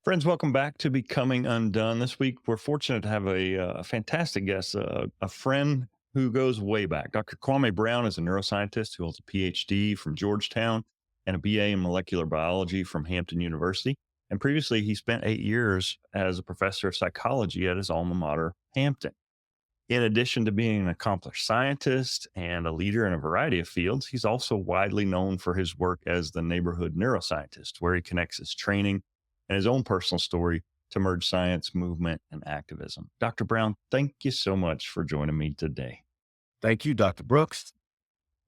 Friends, welcome back to Becoming Undone. This week, we're fortunate to have a fantastic guest, a friend who goes way back. Dr. Kwame Brown is a neuroscientist who holds a PhD from Georgetown and a BA in molecular biology from Hampton University. And previously, he spent 8 years as a professor of psychology at his alma mater, Hampton. In addition to being an accomplished scientist and a leader in a variety of fields, he's also widely known for his work as the neighborhood neuroscientist, where he connects his training and his own personal story to merge science, movement, and activism. Dr. Brown, thank you so much for joining me today. Thank you, Dr. Brooks.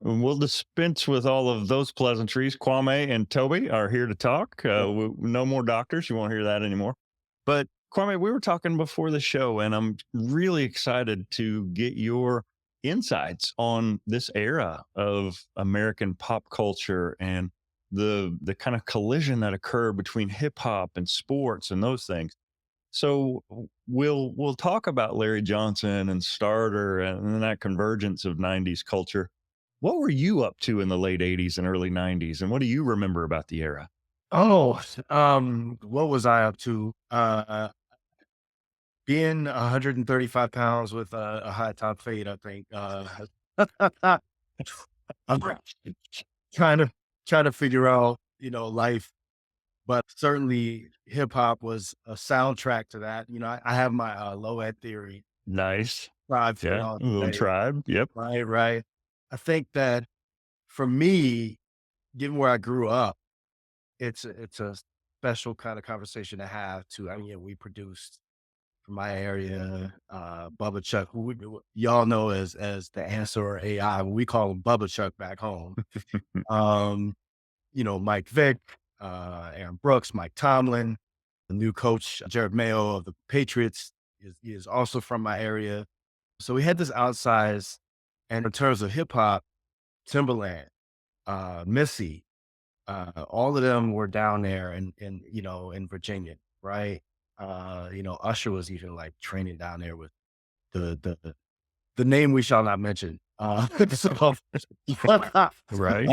And we'll dispense with all of those pleasantries. Kwame and Toby are here to talk. No more doctors. You won't hear that anymore. But Kwame, we were talking before the show, and I'm really excited to get your insights on this era of American pop culture and the kind of collision that occurred between hip hop and sports and those things. So we'll talk about Larry Johnson and Starter and that convergence of 90s culture. What were you up to in the late 80s and early 90s? And what do you remember about the era? What was I up to? Being 135 pounds with a high top fade, I think. I'm trying to figure out, life, but certainly hip hop was a soundtrack to that. I have my low ed theory, Nice. tribe Yeah. theology A little days. tribe. Yep. Right, right. I think that for me, given where I grew up, it's a special kind of conversation to have too. I mean, yeah, we produced from my area, Bubba Chuck, who y'all know as the answer or AI. We call him Bubba Chuck back home. Um, Mike Vick, Aaron Brooks, Mike Tomlin, the new coach, Jared Mayo of the Patriots is also from my area. So we had this outsized, and in terms of hip hop, Timberland, Missy, all of them were down there in Virginia, right? Usher was even like training down there with the the name we shall not mention. So, Right.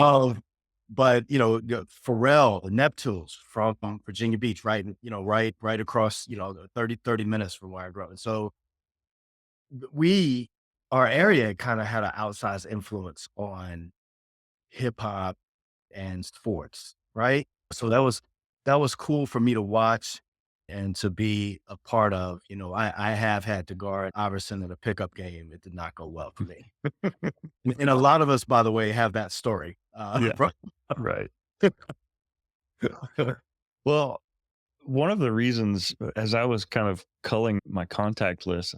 but Pharrell, the Neptunes from Virginia Beach, right? Right across, 30 minutes from where I grew up. And so we, our area kind of had an outsized influence on hip hop and sports, right? So that was cool for me to watch and to be a part of. I have had to guard Iverson in a pickup game. It did not go well for me. And a lot of us, by the way, have that story. Yeah. Right. Well, one of the reasons, as I was kind of culling my contact list,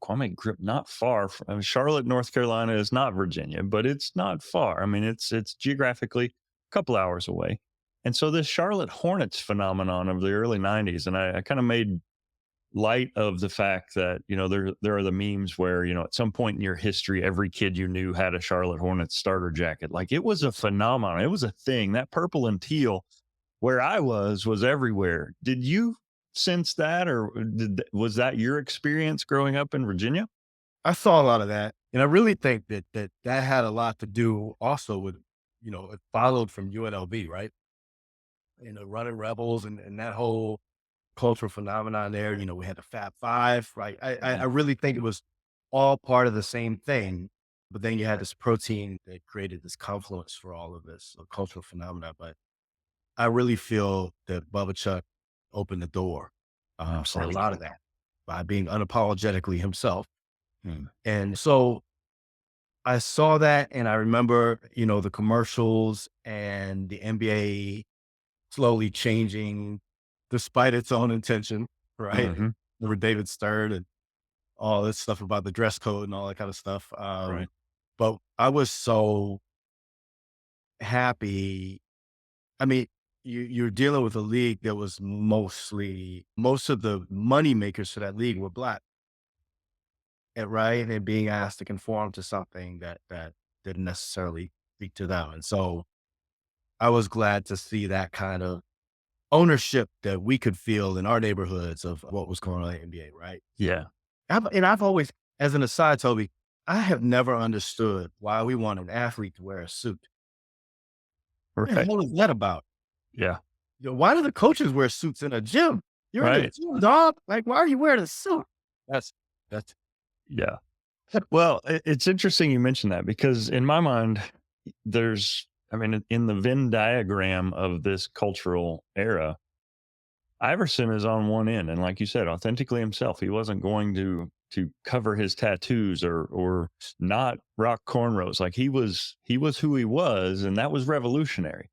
Kwame grew up not far from, I mean, Charlotte, North Carolina is not Virginia, but it's not far. I mean, it's geographically a couple hours away. And so this Charlotte Hornets phenomenon of the early 90s, and I kind of made light of the fact that, there are the memes where, at some point in your history, every kid you knew had a Charlotte Hornets starter jacket. Like it was a phenomenon. It was a thing. That purple and teal where I was everywhere. Did you sense that, or was that your experience growing up in Virginia? I saw a lot of that, and I really think that had a lot to do also with, it followed from UNLV, right? Running Rebels and that whole cultural phenomenon there. We had the Fab Five, right? I Mhm. really think it was all part of the same thing, but then you had this protein that created this confluence for all of this cultural phenomena. But I really feel that Bubba Chuck opened the door for a lot Absolutely. of that by being unapologetically himself. Mm. And so I saw that, and I remember, the commercials and the NBA slowly changing despite its own intention, right? Mhm. Remember David Stern and all this stuff about the dress code and all that kind of stuff. Right. But I was so happy. I mean, you're dealing with a league that was most of the money makers for that league were black, and right, and being asked to conform to something that didn't necessarily speak to them, and so I was glad to see that kind of ownership that we could feel in our neighborhoods of what was going on in the NBA, right? Yeah. I've always, as an aside, Toby, I have never understood why we want an athlete to wear a suit. What the Right. hell is that about? Yeah. Yo, why do the coaches wear suits in a gym? You're in a Right. gym, dog. Like, why are you wearing a suit? That's that's Yeah. Well, it's interesting you mentioned that because in my mind, I mean, in the Venn diagram of this cultural era, Iverson is on one end, and like you said, authentically himself. He wasn't going to cover his tattoos or not rock cornrows. Like he was who he was, and that was revolutionary.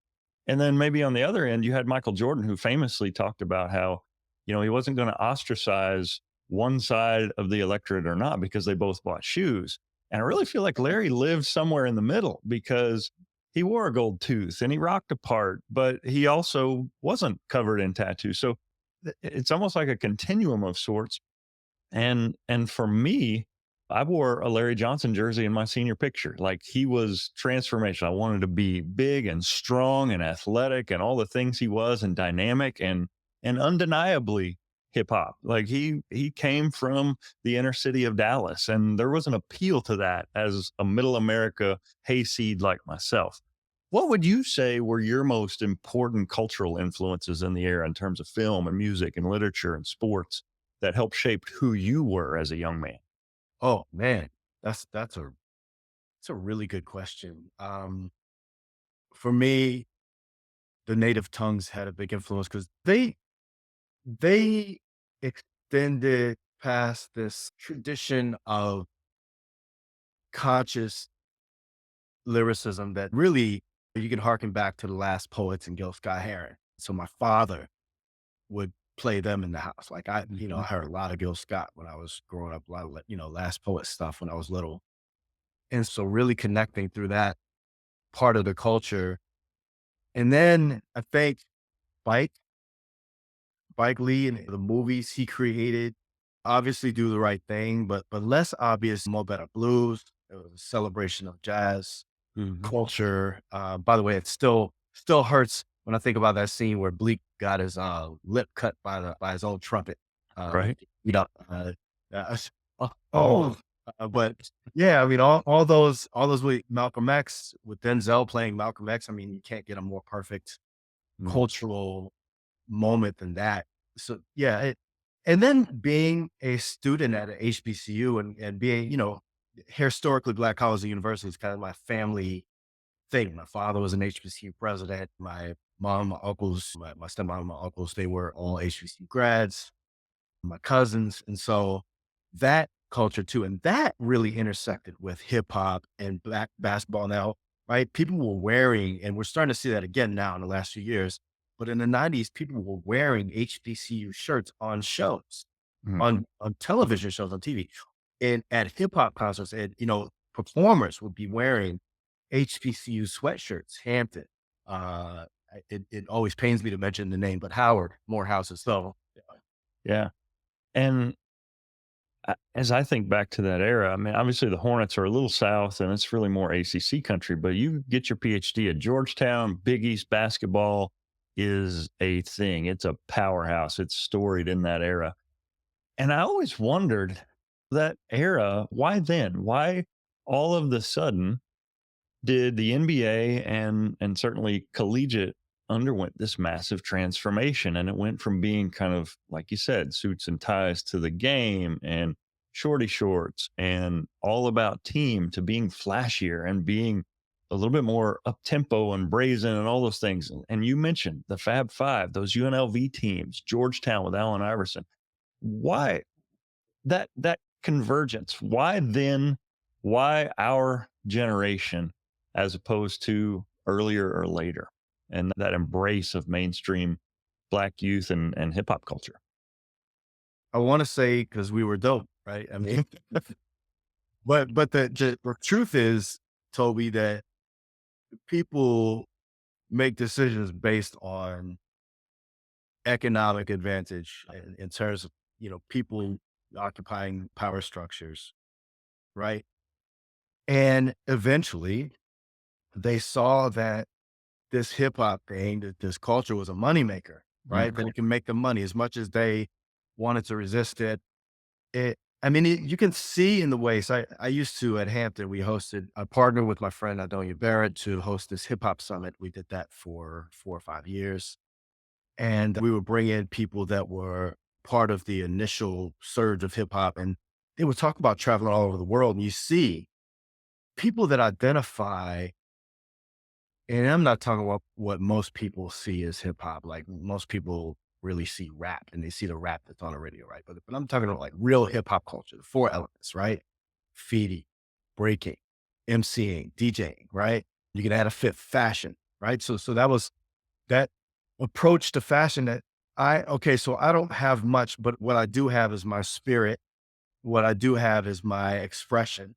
And then maybe on the other end, you had Michael Jordan, who famously talked about how, he wasn't going to ostracize one side of the electorate or not because they both bought shoes. And I really feel like Larry lived somewhere in the middle because he wore a gold tooth and he rocked a part, but he also wasn't covered in tattoos. So it's almost like a continuum of sorts. And for me, I wore a Larry Johnson jersey in my senior picture. Like he was transformation. I wanted to be big and strong and athletic and all the things he was and dynamic and undeniably hip hop. Like he came from the inner city of Dallas and there was an appeal to that as a middle America hayseed like myself. What would you say were your most important cultural influences in the era in terms of film and music and literature and sports that helped shape who you were as a young man? oh man, that's a really good question. For me, the native tongues had a big influence because they extended past this tradition of conscious lyricism that really you can harken back to the last poets and Gil Scott Heron. So my father would play them in the house. Like I Mhm. heard a lot of Gil Scott when I was growing up, a lot of last poet stuff when I was little. And so really connecting through that part of the culture. And then I think Spike Spike Lee and the movies he created, obviously Do the Right Thing, but less obvious, Mo Better Blues. It was a celebration of jazz Mhm. culture. By the way, it still hurts when I think about that scene where Bleak got his lip cut by his own trumpet. Right. You know, oh, but yeah, I mean, all those with Malcolm X with Denzel playing Malcolm X. I mean, you can't get a more perfect Mm. cultural moment than that. So yeah, and then being a student at a HBCU and being, historically Black colleges and universities is kind of my family thing. My father was an HBCU president. My mom, my uncles, my stepmom, and my uncles, they were all HBCU grads, my cousins. And so that culture too, and that really intersected with hip hop and black basketball now, right? People were wearing, and we're starting to see that again now in the last few years. But in the 90s, people were wearing HBCU shirts on shows, Mm. on television shows, on TV, and at hip hop concerts, and performers would be wearing HBCU sweatshirts. Hampton, it always pains me to mention the name, but Howard Morehouse is so. Yeah. And as I think back to that era, I mean, obviously the Hornets are a little south and it's really more ACC country, but you get your PhD at Georgetown, Big East basketball is a thing. It's a powerhouse. It's storied in that era. And I always wondered that era, why then? Why all of the sudden did the NBA and certainly collegiate underwent this massive transformation, and it went from being kind of like you said, suits and ties to the game and shorty shorts and all about team to being flashier and being a little bit more up tempo and brazen and all those things. And you mentioned the Fab Five, those UNLV teams, Georgetown with Allen Iverson. Why that convergence? Why then? Why our generation as opposed to earlier or later? And that embrace of mainstream black youth and hip hop culture. I want to say because we were dope, right? I mean, but the truth is, Toby, that people make decisions based on economic advantage in terms of people occupying power structures, right? And eventually, they saw that this hip hop thing, that this culture was a moneymaker, right? Mm. That it can make them money as much as they wanted to resist it. I mean, you can see in the ways I used to at Hampton, I partnered with my friend Adonia Barrett to host this hip hop summit. We did that for 4 or 5 years. And we would bring in people that were part of the initial surge of hip hop. And they would talk about traveling all over the world. And you see people that identify, and I'm not talking about what most people see as hip hop. Like most people really see rap and they see the rap that's on the radio, right? But I'm talking about like real hip hop culture, the four elements, right? Feeding, breaking, MCing, DJing, right? You can add a fifth, fashion, right? So that was that approach to fashion that okay, so I don't have much, but what I do have is my spirit. What I do have is my expression.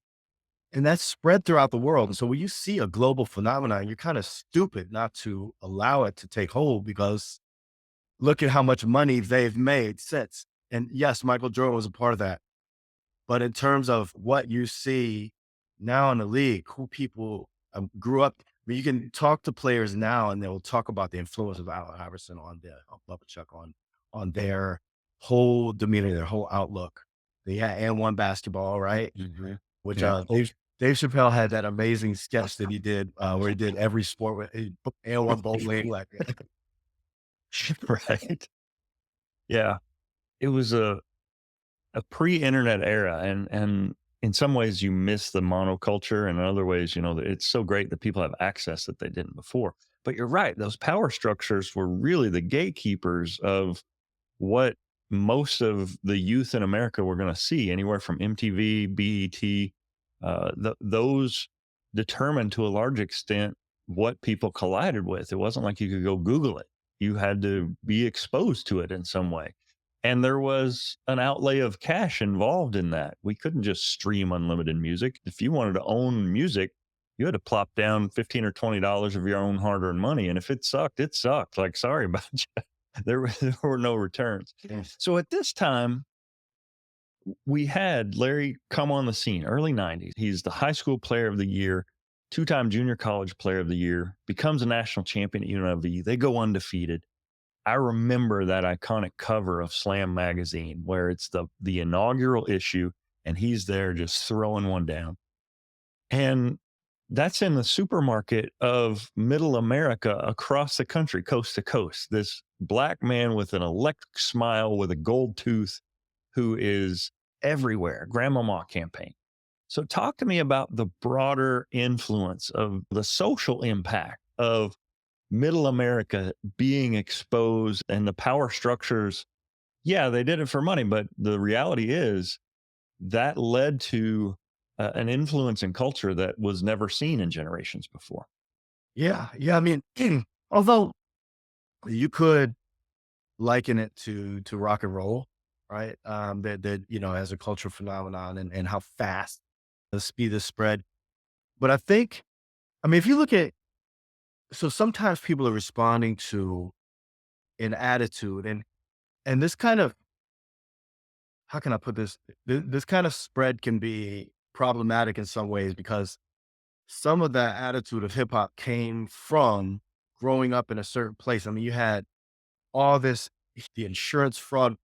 And that's spread throughout the world. And so when you see a global phenomenon, you're kind of stupid not to allow it to take hold because look at how much money they've made since. And yes, Michael Jordan was a part of that. But in terms of what you see now in the league, who people grew up, I mean, you can talk to players now and they'll talk about the influence of Allen Iverson on Bubba Chuck on their whole demeanor, their whole outlook. They had and one basketball, right? Which Yeah. Dave Chappelle had that amazing sketch that he did where he did every sport with and one bowling like Right. Yeah. It was a pre-internet era, and in some ways you miss the monoculture, and in other ways, it's so great that people have access that they didn't before. But you're right, those power structures were really the gatekeepers of what most of the youth in America were going to see, anywhere from MTV, BET. Those determined to a large extent what people collided with. It wasn't like you could go Google it. You had to be exposed to it in some way. And there was an outlay of cash involved in that. We couldn't just stream unlimited music. If you wanted to own music, you had to plop down 15 or $20 of your own hard-earned money. And if it sucked, it sucked. Like, sorry about you. There were no returns. Yes. So at this time, we had Larry come on the scene, early 90s. He's the high school player of the year, two-time junior college player of the year, becomes a national champion at UNLV. They go undefeated. I remember that iconic cover of Slam magazine where it's the inaugural issue and he's there just throwing one down. And that's in the supermarket of middle America across the country, coast to coast. This black man with an electric smile with a gold tooth who is everywhere, Grandmama campaign. So talk to me about the broader influence of the social impact of middle America being exposed and the power structures. Yeah, they did it for money, but the reality is that led to an influence in culture that was never seen in generations before. Yeah. Yeah. I mean, although you could liken it to rock and roll, right? That as a cultural phenomenon and how fast the speed of spread. But I think, I mean, if you look at so sometimes people are responding to an attitude and this kind of how can I put this? This kind of spread can be problematic in some ways because some of that attitude of hip hop came from growing up in a certain place. I mean, you had all this, the insurance fraud,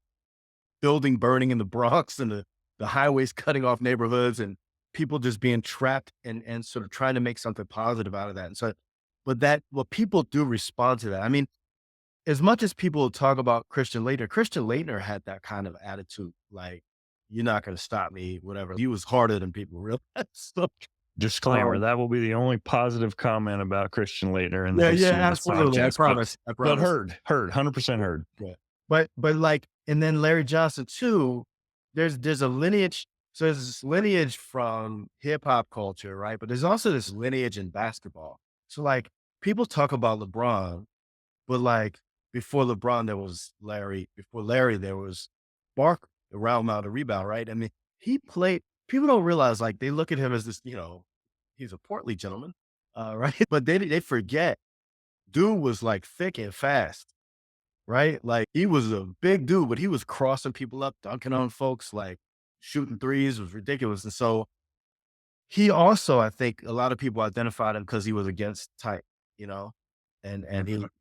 building burning in the Bronx and the highways cutting off neighborhoods and people just being trapped and sort of trying to make something positive out of that. And so, but people do respond to that. I mean, as much as people talk about Christian Laettner had that kind of attitude, like, you're not going to stop me, whatever. He was harder than people realize. So, Disclaimer, um, that will be the only positive comment about Christian Laettner in the yeah, yeah, history of this absolutely. podcast. I But promise. heard, 100% heard. Yeah. But like, and then Larry Johnson too, there's a lineage. So there's this lineage from hip hop culture, right? But there's also this lineage in basketball. So like people talk about LeBron, but like before LeBron, there was Larry. Before Larry, there was Barkley, the round mound of rebound, right? I mean, he played, people don't realize like they look at him as this, he's a portly gentleman, right? But they forget dude was like thick and fast, right? Like he was a big dude, but he was crossing people up, dunking on folks, like shooting threes was ridiculous. And so he also, I think a lot of people identified him because he was against type, you know, and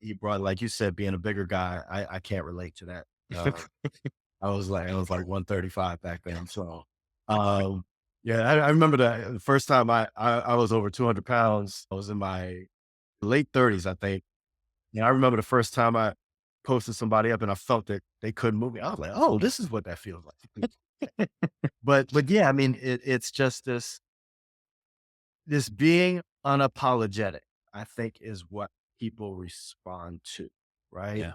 he brought, like you said, being a bigger guy. I can't relate to that. I was like 135 back then. So, yeah, I remember the first time I was over 200 pounds. I was in my late 30s, I think. Yeah, I remember the first time posted somebody up and I felt that they couldn't move me. I was like, oh, this is what that feels like. But yeah, I mean, it's just this being unapologetic, I think is what people respond to, right? Yeah.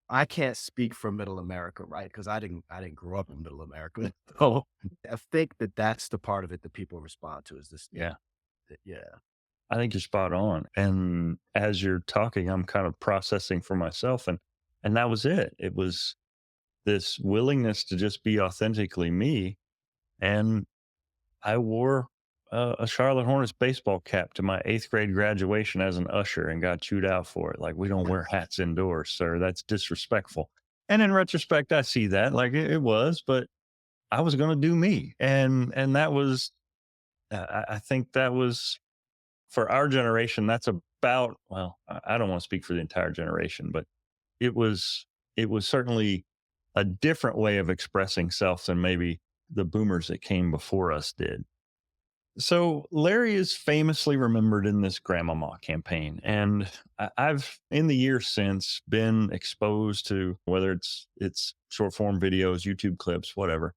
I can't speak for middle America, right? Because I didn't grow up in middle America. So I think that that's the part of it that people respond to is this, Yeah. yeah. I think you're spot on. And as you're talking, I'm kind of processing for myself, and that was it. It was this willingness to just be authentically me. And I wore a Charlotte Hornets baseball cap to my 8th grade graduation as an usher and got chewed out for it. Like, we don't wear hats indoors, sir. That's disrespectful. And in retrospect, I see that like it was, but I was going to do me. And that was, I think that was for our generation. That's about, well, I don't want to speak for the entire generation, but it was, it was certainly a different way of expressing self than maybe the boomers that came before us did. So Larry is famously remembered in this Grandmama campaign, and I've in the years since been exposed to whether it's short form videos, YouTube clips, whatever,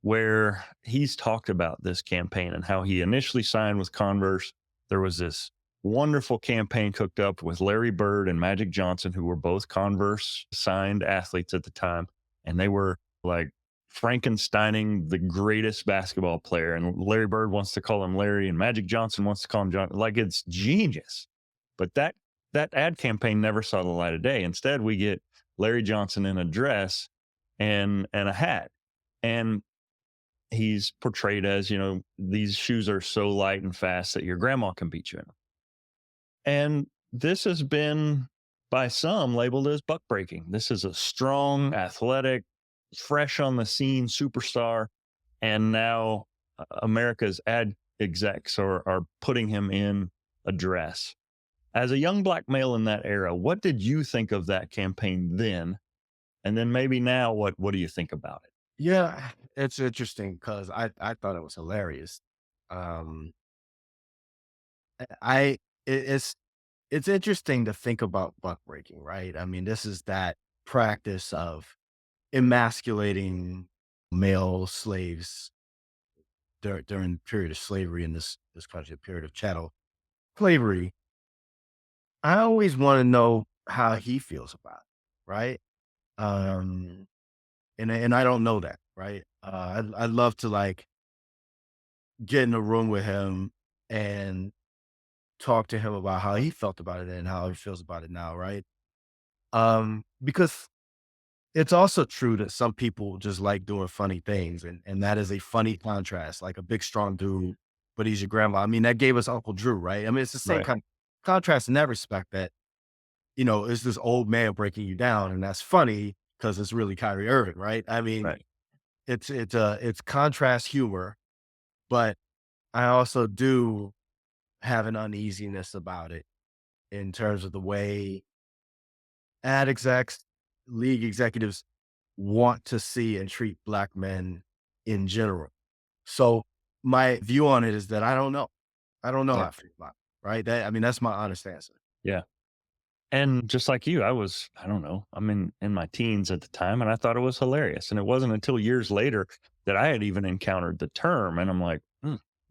where he's talked about this campaign and how he initially signed with Converse. There was this wonderful campaign cooked up with Larry Bird and Magic Johnson, who were both Converse signed athletes at the time. And they were like Frankensteining the greatest basketball player. And Larry Bird wants to call him Larry, and Magic Johnson wants to call him John. Like, it's genius. But that ad campaign never saw the light of day. Instead, we get Larry Johnson in a dress and a hat. And he's portrayed as, these shoes are so light and fast that your grandma can beat you in them. And this has been by some labeled as buck breaking. This is a strong, athletic, fresh on the scene superstar. And now America's ad execs are putting him in a dress. As a young black male in that era, what did you think of that campaign then? And then maybe now, what do you think about it? Yeah, it's interesting because I thought it was hilarious. Um, I it's interesting to think about buck breaking, right? I mean, this is that practice of emasculating male slaves during the period of slavery in this country, the period of chattel slavery. I always want to know how he feels about it, right? Um, and I don't know that, right? I'd love to like get in a room with him and talk to him about how he felt about it and how he feels about it now, right? Because it's also true that some people just like doing funny things, and that is a funny contrast, like a big, strong dude, but he's your grandma. I mean, that gave us Uncle Drew, right? I mean, it's the same Right, kind of contrast in that respect that, it's this old man breaking you down, and that's funny because it's really Kyrie Irving, right? I mean, right. it's contrast humor, but I also do have an uneasiness about it in terms of the way ad execs, league executives want to see and treat black men in general. So my view on it is that I don't know. I don't know Yeah, how I feel about it, right? I mean, that's my honest answer. yeah. And just like you, I don't know, I'm in my teens at the time, and I thought it was hilarious. And it wasn't until years later that I had even encountered the term. And I'm like,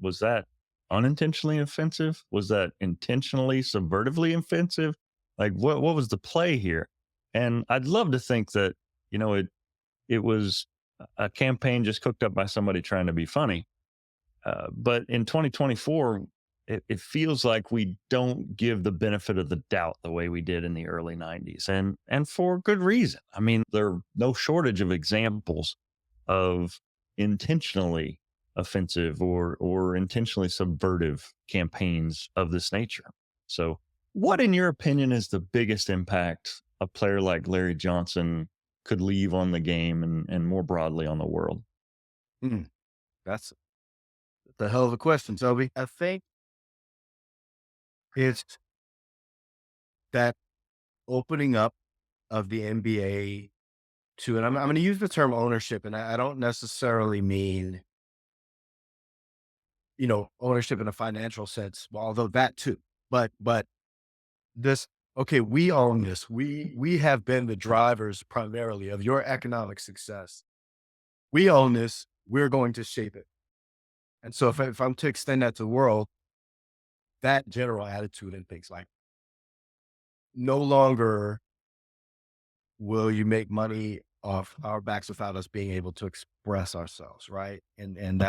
was that unintentionally offensive? Was that intentionally subvertively offensive? Like, what was the play here? And I'd love to think that, it was a campaign just cooked up by somebody trying to be funny. But in 2024, it feels like we don't give the benefit of the doubt the way we did in the early 90s, and for good reason. I mean, there are no shortage of examples of intentionally offensive or intentionally subvertive campaigns of this nature. So, what, in your opinion, is the biggest impact a player like Larry Johnson could leave on the game and more broadly on the world? Mm, that's the hell of a question, Toby. I think it's that opening up of the NBA to, and I'm going to use the term ownership, and I don't necessarily mean, ownership in a financial sense, although that too, but this okay, we own this. We have been the drivers primarily of your economic success. We own this. We're going to shape it. And so if I'm to extend that to the world, that general attitude and things like no longer will you make money off our backs without us being able to express ourselves, right? And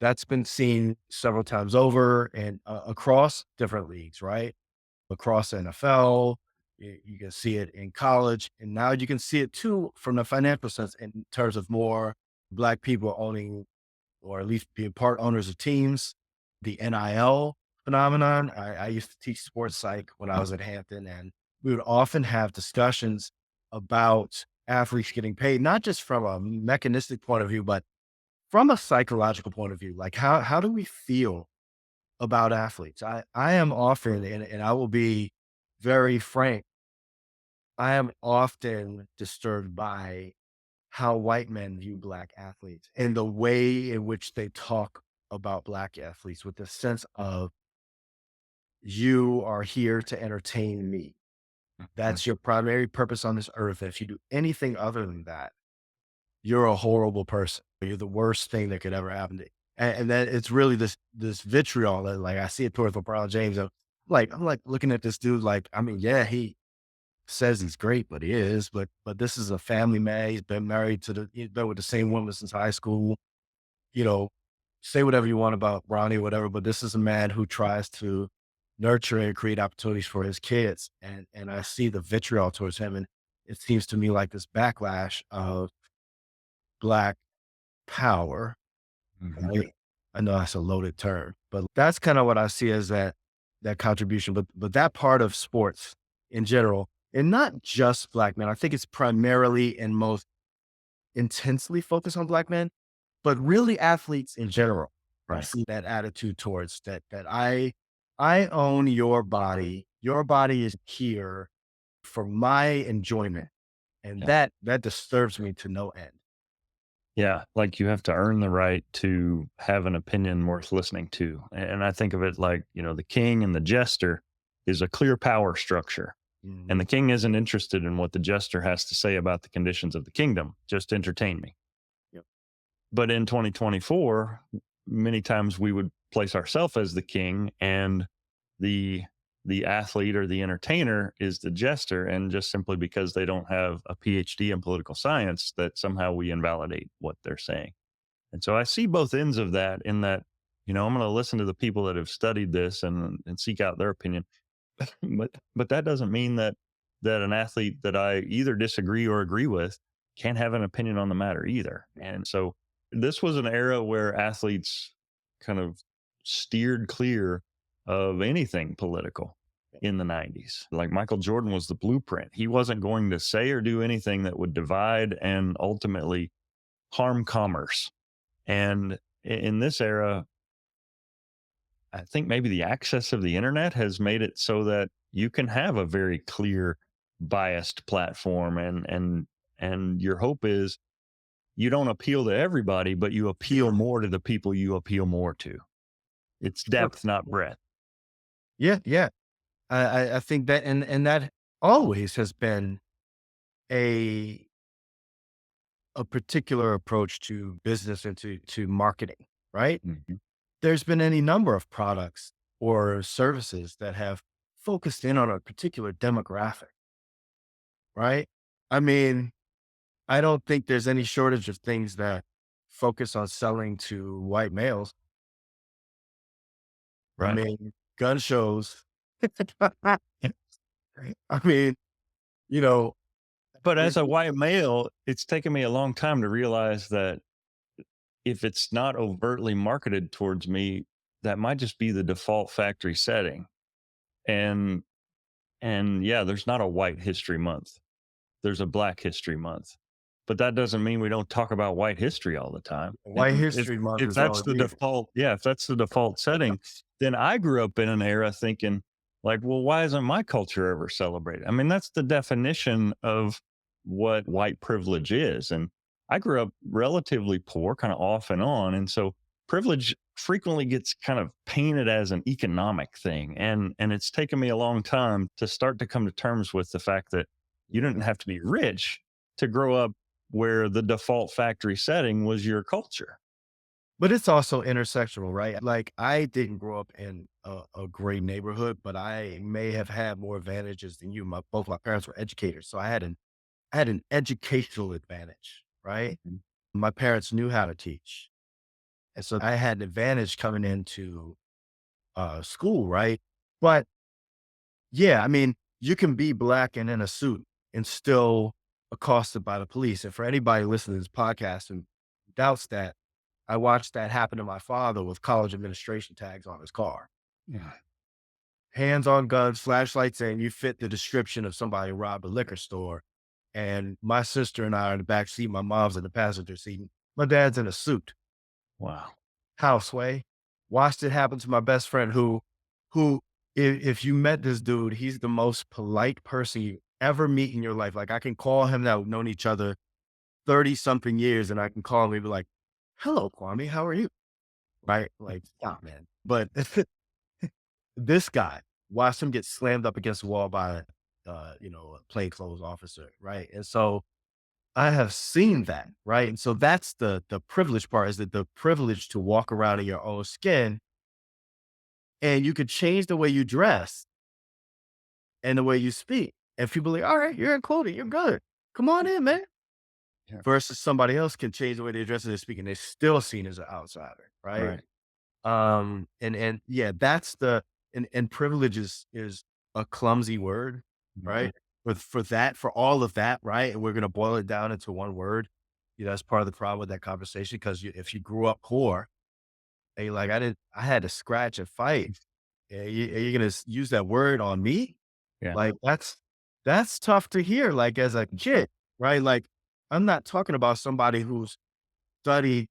that's been seen several times over and across different leagues, right? Across the NFL, you can see it in college, and now you can see it too from the financial sense in terms of more Black people owning or at least being part owners of teams. The NIL phenomenon. I used to teach sports psych when I was at Hampton, and we would often have discussions about athletes getting paid, not just from a mechanistic point of view, but from a psychological point of view. Like how do we feel about athletes? I am often, and I will be very frank, I am often disturbed by how white men view Black athletes and the way in which they talk about Black athletes with the sense of you are here to entertain me. Mm. That's your primary purpose on this earth. If you do anything other than that, you're a horrible person. You're the worst thing that could ever happen to you. And then it's really this vitriol that like I see it towards LeBron James. I'm like looking at this dude like, I mean, yeah, he says he's great, but he is. But this is a family man. He's been married he's been with the same woman since high school. You know, say whatever you want about Ronnie, whatever, but this is a man who tries to nurture and create opportunities for his kids. And I see the vitriol towards him. And it seems to me like this backlash of Black power, Mhm. right? I know that's a loaded term, but that's kind of what I see as that contribution. But that part of sports in general, and not just Black men, I think it's primarily and most intensely focused on Black men, but really athletes in general. I Right. see that attitude towards that I own your body. Your body is here for my enjoyment. And Yeah. that disturbs me to no end. Yeah. Like you have to earn the right to have an opinion worth listening to. And I think of it like, the king and the jester is a clear power structure. And the Mhm. king isn't interested in what the jester has to say about the conditions of the kingdom. Just entertain me. Yep. But in 2024, many times we would place ourselves as the king and the the athlete or the entertainer is the jester, and just simply because they don't have a PhD in political science that somehow we invalidate what they're saying. And so I see both ends of that in that, I'm going to listen to the people that have studied this and seek out their opinion. But that doesn't mean that an athlete that I either disagree or agree with can't have an opinion on the matter either. And so this was an era where athletes kind of steered clear of anything political in the 90s. Like Michael Jordan was the blueprint. He wasn't going to say or do anything that would divide and ultimately harm commerce. And in this era, I think maybe the access of the internet has made it so that you can have a very clear biased platform, and your hope is you don't appeal to everybody, but you appeal more to the people you appeal more to. It's Sure. depth, not breadth. Yeah, yeah. I think that and that always has been a a particular approach to business and to marketing, right? Mhm. There's been any number of products or services that have focused in on a particular demographic, right? I mean, I don't think there's any shortage of things that focus on selling to white males. I Right. mean, gun shows. I mean, you know, But it, as a white male, it's taken me a long time to realize that if it's not overtly marketed towards me, that might just be the default factory setting. And yeah, there's not a white history month. There's a Black History Month. But that doesn't mean we don't talk about white history all the time. White And History Month if is all that's it the needs. default, yeah, if that's the default setting, then I grew up in an era thinking like, well, why isn't my culture ever celebrated? I mean, that's the definition of what white privilege is. And I grew up relatively poor, kind of off and on. And so privilege frequently gets kind of painted as an economic thing. And it's taken me a long time to start to come to terms with the fact that you didn't have to be rich to grow up where the default factory setting was your culture. But it's also intersectional, right? Like, I didn't grow up in a great neighborhood, but I may have had more advantages than you. Both my parents were educators, so I had an educational advantage, right? Mhm. My parents knew how to teach, and so I had an advantage coming into school, right? But yeah, I mean, you can be black and in a suit and still accosted by the police. And for anybody listening to this podcast and doubts that, I watched that happen to my father with college administration tags on his car. Yeah. Hands on guns, flashlights, and you fit the description of somebody who robbed a liquor store. And my sister and I are in the back seat. My mom's in the passenger seat. My dad's in a suit. Wow. Houseway. Watched it happen to my best friend who, if you met this dude, he's the most polite person you ever meet in your life. Like, I can call him now, we've known each other 30 something years, and I can call him and be like, hello, Kwame, how are you? Right? Like, stop, man. But this guy, watched him get slammed up against the wall by, a plainclothes officer. Right. And so I have seen that. Right. And so that's the privilege part, is that the privilege to walk around in your own skin, and you could change the way you dress and the way you speak. And people are like, all right, you're included. You're good. Come on in, man. Yeah. Versus somebody else can change the way they dress and they speak, and they're still seen as an outsider. Right. Right. And yeah, that's and privilege is a clumsy word, Mhm. right? For all of that, right? And we're gonna boil it down into one word. That's part of the problem with that conversation, because if you grew up poor and you're like, I had to scratch and fight, and you're gonna use that word on me? Yeah. Like, that's tough to hear, like, as a kid, right? Like, I'm not talking about somebody who's studied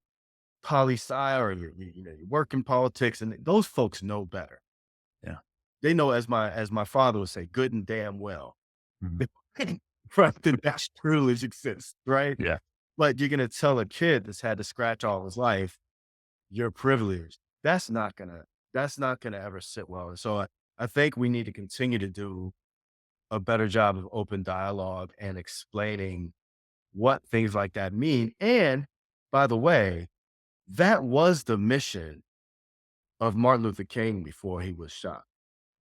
poli-sci, or you work in politics, and those folks know better. Yeah. They know, as my father would say, good and damn well, Mhm. right, that privilege exists, right? Yeah. But you're gonna tell a kid that's had to scratch all his life, "You're privileged." That's not gonna ever sit well. And so I think we need to continue to do a better job of open dialogue and explaining what things like that mean. And, by the way, that was the mission of Martin Luther King before he was shot,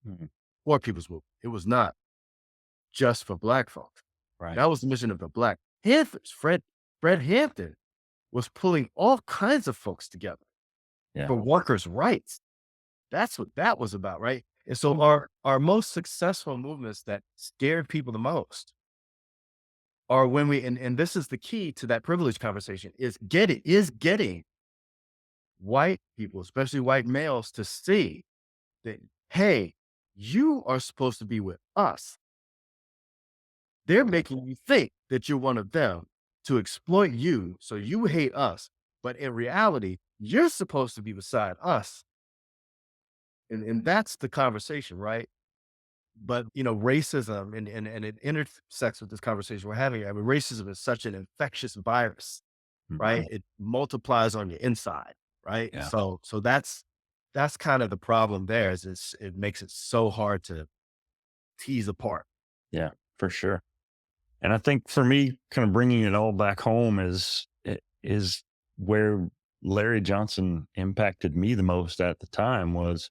Mhm. or People's Movement. It was not just for black folks. Right. That was the mission of the Black Panthers. Fred Hampton was pulling all kinds of folks together Yeah. for workers' rights. That's what that was about, right? And so our most successful movements that scared people the most are when and this is the key to that privilege conversation, is getting white people, especially white males, to see that, hey, you are supposed to be with us. They're making you think that you're one of them to exploit you, so you hate us. But in reality, you're supposed to be beside us. And that's the conversation, right? But racism, and it intersects with this conversation we're having. I mean, racism is such an infectious virus, right? Mhm. It multiplies on your inside, right? Yeah. So that's kind of the problem there, is it makes it so hard to tease apart. Yeah. For sure. And I think for me, kind of bringing it all back home is where Larry Johnson impacted me the most at the time. Was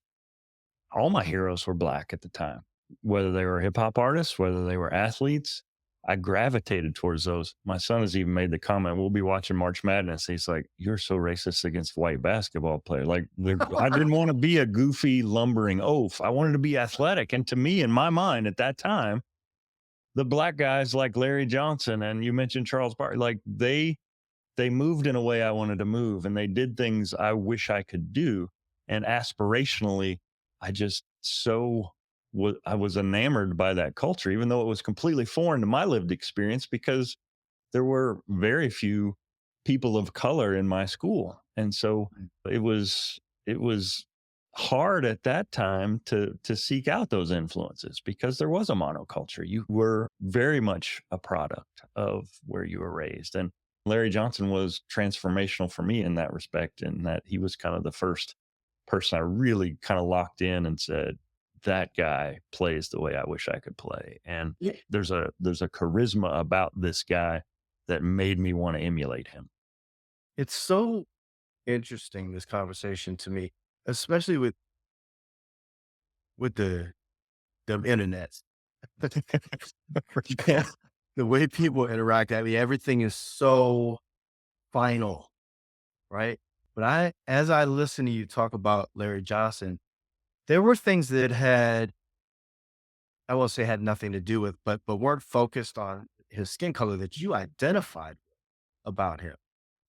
all my heroes were black at the time, whether they were hip hop artists, whether they were athletes. I gravitated towards those. My son has even made the comment, we'll be watching March Madness. He's like, you're so racist against white basketball players. Like, I didn't want to be a goofy, lumbering oaf. I wanted to be athletic. And to me, in my mind at that time, the black guys like Larry Johnson and you mentioned Charles Barkley, like they moved in a way I wanted to move, and they did things I wish I could do. And aspirationally, I just I was enamored by that culture, even though it was completely foreign to my lived experience, because there were very few people of color in my school. And so it was hard at that time to seek out those influences, because there was a monoculture. You were very much a product of where you were raised. And Larry Johnson was transformational for me in that respect, in that he was kind of the first person I really kind of locked in and said, that guy plays the way I wish I could play. And Yeah. there's a charisma about this guy that made me want to emulate him. It's so interesting, this conversation to me, especially with the internets. Yeah. The way people interact, I mean, everything is so final, right? But as I listen to you talk about Larry Johnson, there were things that I won't say had nothing to do with, but weren't focused on his skin color that you identified about him.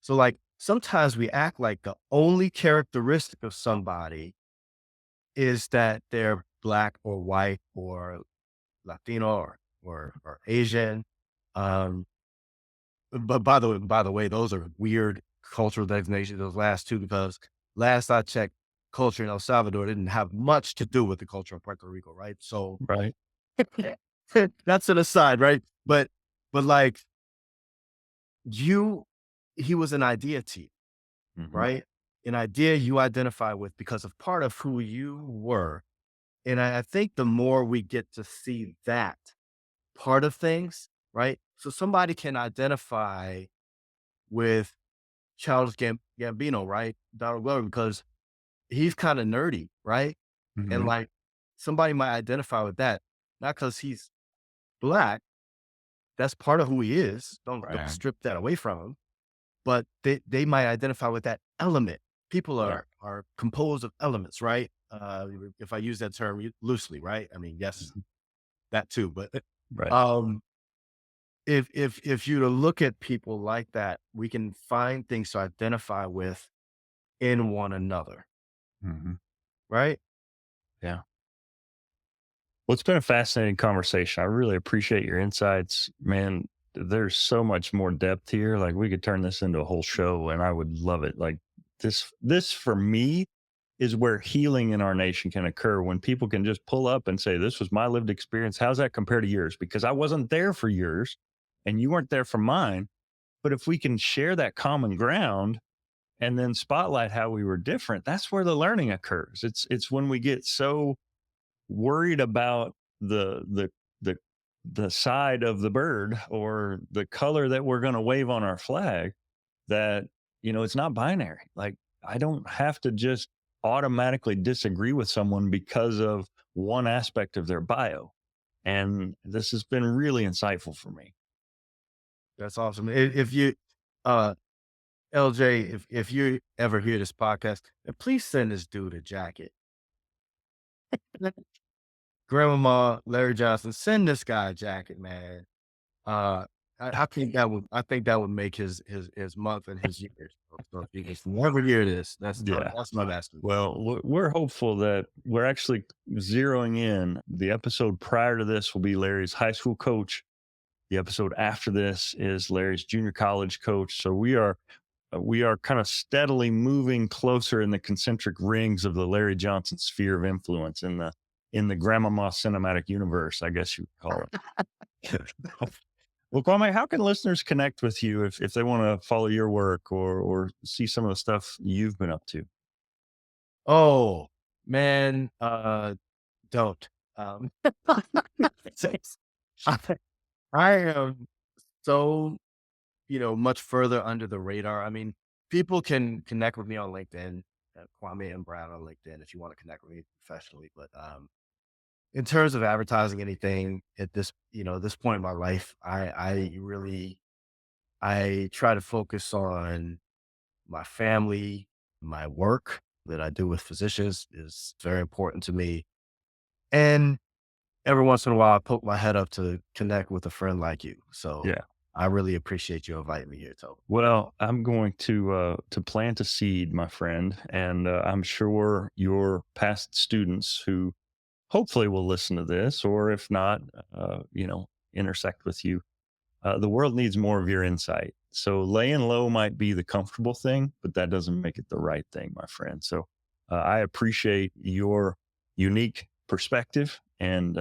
So like sometimes we act like the only characteristic of somebody is that they're black or white or Latino or Asian. Um, but by the way, those are weird cultural designations, those last two, because last I checked, culture in El Salvador didn't have much to do with the culture of Puerto Rico, right? So Right. that's an aside, right? But like you, he was an idea to you, Hmm. right? An idea you identify with because of part of who you were. And I think the more we get to see that part of things, right? So somebody can identify with Charles Gambino, right? Donald Glover, because he's kind of nerdy, right? And Hmm. like somebody might identify with that, not because he's black. That's part of who he is. Don't Right. strip that away from him. But they might identify with that element. People Yeah. are composed of elements, right? If I use that term loosely, right? I mean, yes, Mhm. that too. But Right. um, if you to look at people like that, we can find things to identify with in one another, Hmm. right? Yeah. Well, it's been a fascinating conversation. I really appreciate your insights, man. There's so much more depth here. Like we could turn this into a whole show, and I would love it. Like this for me is where healing in our nation can occur when people can just pull up and say, "This was my lived experience. How's that compare to yours?" Because I wasn't there for yours, and you weren't there for mine. But if we can share that common ground and then spotlight how we were different, that's where the learning occurs. It's when we get so worried about the the side of the bird or the color that we're going to wave on our flag that it's not binary. Like I don't have to just automatically disagree with someone because of one aspect of their bio. And this has been really insightful for me. That's awesome. If you, uh, LJ, if you ever hear this podcast, please send this dude a jacket. Grandmama Larry Johnson, send this guy a jacket, man. Uh, I think that would make his month and his years. So if you can never hear this, Yeah. that's my master. Well, we're hopeful that we're actually zeroing in. The episode prior to this will be Larry's high school coach. The episode after this is Larry's junior college coach. So we are kind of steadily moving closer in the concentric rings of the Larry Johnson sphere of influence in the Grandmama cinematic universe, I guess you would call it. Well, Kwame, how can listeners connect with you if they want to follow your work or see some of the stuff you've been up to? Oh man, don't. I I am so much further under the radar. I mean, people can connect with me on LinkedIn, Kwame M Brown on LinkedIn if you want to connect with me professionally. But in terms of advertising anything at this point in my life, I try to focus on my family, my work that I do with physicians is very important to me. And every once in a while, I poke my head up to connect with a friend like you. So Yeah. I really appreciate you inviting me here, Toby. Well, I'm going to plant a seed, my friend, and I'm sure your past students who hopefully will listen to this, or if not, intersect with you. The world needs more of your insight. So laying low might be the comfortable thing, but that doesn't make it the right thing, my friend. So I appreciate your unique perspective, and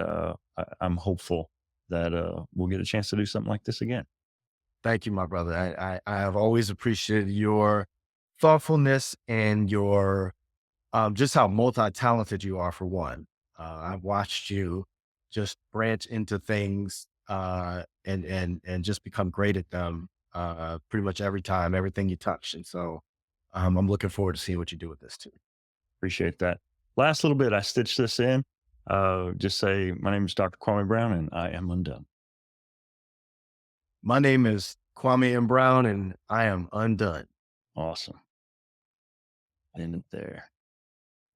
I'm hopeful that we'll get a chance to do something like this again. Thank you, my brother. I have always appreciated your thoughtfulness and your just how multi-talented you are for one. I've watched you just branch into things, and just become great at them, pretty much every time, everything you touch. And so, I'm looking forward to seeing what you do with this too. Appreciate that. Last little bit, I stitched this in. Just say, my name is Dr. Kwame Brown, and I am undone. My name is Kwame M. Brown, and I am undone. Awesome. End it there.